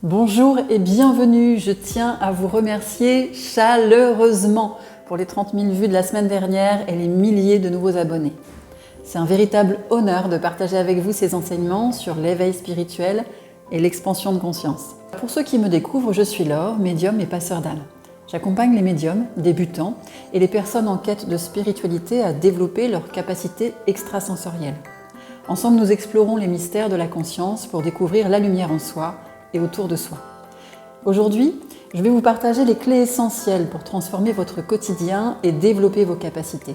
Bonjour et bienvenue, je tiens à vous remercier chaleureusement pour les 30 000 vues de la semaine dernière et les milliers de nouveaux abonnés. C'est un véritable honneur de partager avec vous ces enseignements sur l'éveil spirituel et l'expansion de conscience. Pour ceux qui me découvrent, je suis Laure, médium et passeur d'âme. J'accompagne les médiums, débutants et les personnes en quête de spiritualité à développer leurs capacités extrasensorielles. Ensemble, nous explorons les mystères de la conscience pour découvrir la lumière en soi et autour de soi. Aujourd'hui, je vais vous partager les clés essentielles pour transformer votre quotidien et développer vos capacités.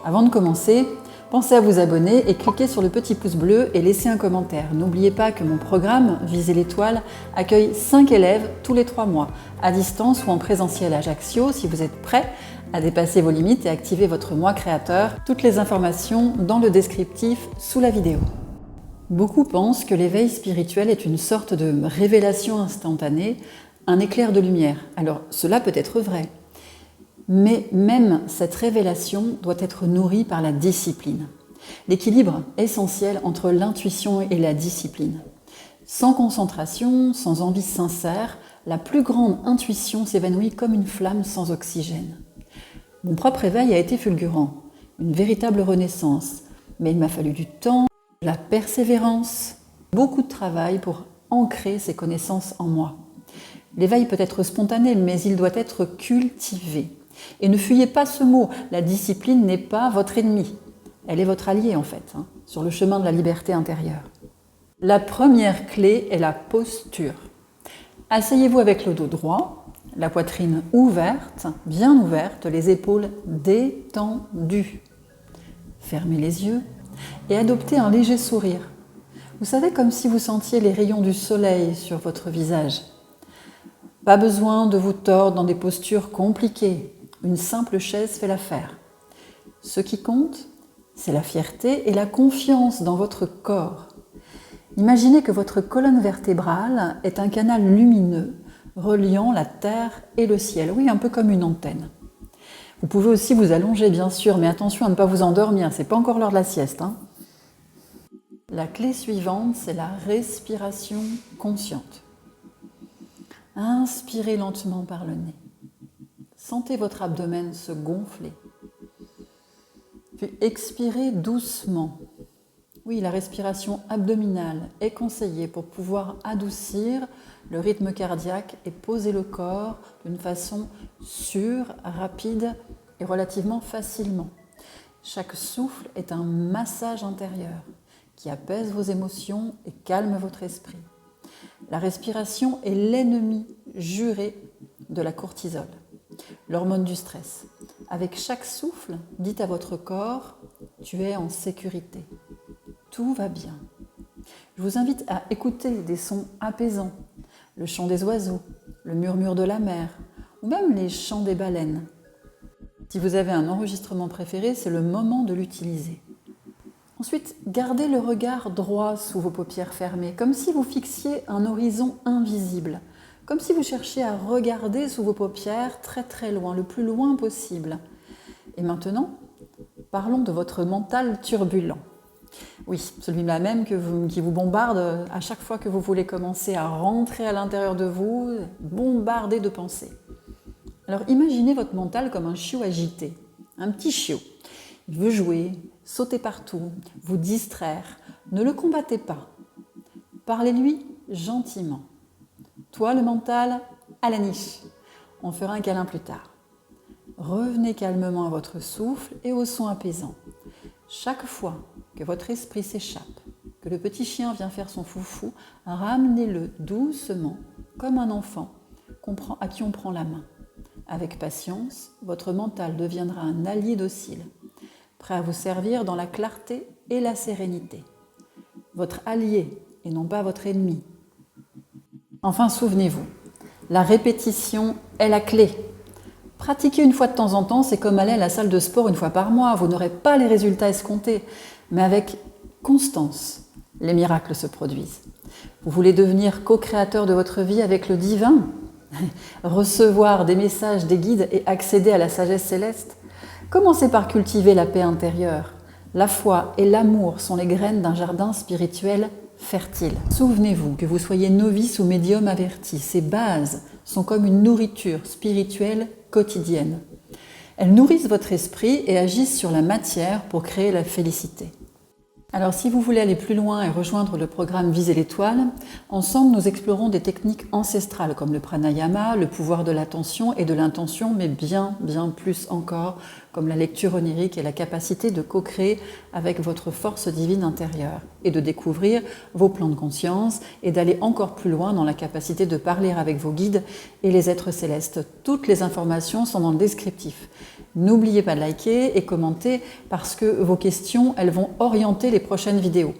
Avant de commencer, pensez à vous abonner et cliquez sur le petit pouce bleu et laissez un commentaire. N'oubliez pas que mon programme Viser l'étoile accueille 5 élèves tous les 3 mois, à distance ou en présentiel à Ajaccio, si vous êtes prêts à dépasser vos limites et activer votre moi créateur. Toutes les informations dans le descriptif sous la vidéo. Beaucoup pensent que l'éveil spirituel est une sorte de révélation instantanée, un éclair de lumière. Alors, cela peut être vrai. Mais même cette révélation doit être nourrie par la discipline. L'équilibre essentiel entre l'intuition et la discipline. Sans concentration, sans envie sincère, la plus grande intuition s'évanouit comme une flamme sans oxygène. Mon propre éveil a été fulgurant, une véritable renaissance, mais il m'a fallu du temps, la persévérance, beaucoup de travail pour ancrer ces connaissances en moi. L'éveil peut être spontané, mais il doit être cultivé. Et ne fuyez pas ce mot, la discipline n'est pas votre ennemi. Elle est votre allié en fait, sur le chemin de la liberté intérieure. La première clé est la posture. Asseyez-vous avec le dos droit, la poitrine ouverte, bien ouverte, les épaules détendues. Fermez les yeux et adoptez un léger sourire. Vous savez, comme si vous sentiez les rayons du soleil sur votre visage. Pas besoin de vous tordre dans des postures compliquées. Une simple chaise fait l'affaire. Ce qui compte, c'est la fierté et la confiance dans votre corps. Imaginez que votre colonne vertébrale est un canal lumineux reliant la terre et le ciel. Oui, un peu comme une antenne. Vous pouvez aussi vous allonger, bien sûr, mais attention à ne pas vous endormir, c'est pas encore l'heure de la sieste. La clé suivante, c'est la respiration consciente. Inspirez lentement par le nez. Sentez votre abdomen se gonfler. Puis expirez doucement. Oui, la respiration abdominale est conseillée pour pouvoir adoucir le rythme cardiaque et poser le corps d'une façon sûre, rapide et relativement facilement. Chaque souffle est un massage intérieur qui apaise vos émotions et calme votre esprit. La respiration est l'ennemi juré de la cortisol, l'hormone du stress. Avec chaque souffle, dites à votre corps « tu es en sécurité ». Tout va bien. Je vous invite à écouter des sons apaisants, le chant des oiseaux, le murmure de la mer ou même les chants des baleines. Si vous avez un enregistrement préféré, c'est le moment de l'utiliser. Ensuite, gardez le regard droit sous vos paupières fermées, comme si vous fixiez un horizon invisible, comme si vous cherchiez à regarder sous vos paupières très très loin, le plus loin possible. Et maintenant, parlons de votre mental turbulent. Oui, celui-là même qui vous bombarde à chaque fois que vous voulez commencer à rentrer à l'intérieur de vous, bombardé de pensées. Alors imaginez votre mental comme un chiot agité, un petit chiot. Il veut jouer, sauter partout, vous distraire. Ne le combattez pas. Parlez-lui gentiment. Toi, le mental, à la niche. On fera un câlin plus tard. Revenez calmement à votre souffle et au son apaisant. Chaque fois que votre esprit s'échappe, que le petit chien vient faire son foufou, ramenez-le doucement, comme un enfant à qui on prend la main. Avec patience, votre mental deviendra un allié docile, prêt à vous servir dans la clarté et la sérénité. Votre allié et non pas votre ennemi. Enfin, souvenez-vous, la répétition est la clé. Pratiquer une fois de temps en temps, c'est comme aller à la salle de sport une fois par mois. Vous n'aurez pas les résultats escomptés, mais avec constance, les miracles se produisent. Vous voulez devenir co-créateur de votre vie avec le divin? Recevoir des messages des guides et accéder à la sagesse céleste? Commencez par cultiver la paix intérieure. La foi et l'amour sont les graines d'un jardin spirituel fertile. Souvenez-vous, que vous soyez novice ou médium averti, ces bases sont comme une nourriture spirituelle quotidienne. Elles nourrissent votre esprit et agissent sur la matière pour créer la félicité. Alors si vous voulez aller plus loin et rejoindre le programme Viser l'étoile, ensemble nous explorons des techniques ancestrales comme le pranayama, le pouvoir de l'attention et de l'intention, mais bien plus encore, comme la lecture onirique et la capacité de co-créer avec votre force divine intérieure et de découvrir vos plans de conscience et d'aller encore plus loin dans la capacité de parler avec vos guides et les êtres célestes. Toutes les informations sont dans le descriptif. N'oubliez pas de liker et commenter parce que vos questions, elles vont orienter les prochaines vidéos.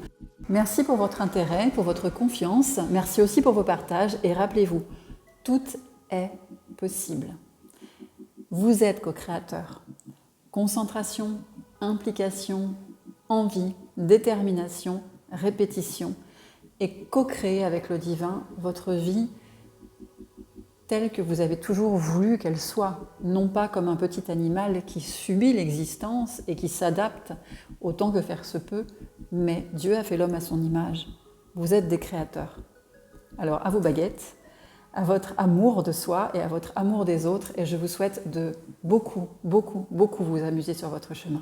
Merci pour votre intérêt, pour votre confiance. Merci aussi pour vos partages et rappelez-vous, tout est possible. Vous êtes co-créateur. Concentration, implication, envie, détermination, répétition et co-créer avec le divin votre vie telle que vous avez toujours voulu qu'elle soit, non pas comme un petit animal qui subit l'existence et qui s'adapte autant que faire se peut, mais Dieu a fait l'homme à son image. Vous êtes des créateurs. Alors à vos baguettes, à votre amour de soi et à votre amour des autres, et je vous souhaite de beaucoup vous amuser sur votre chemin.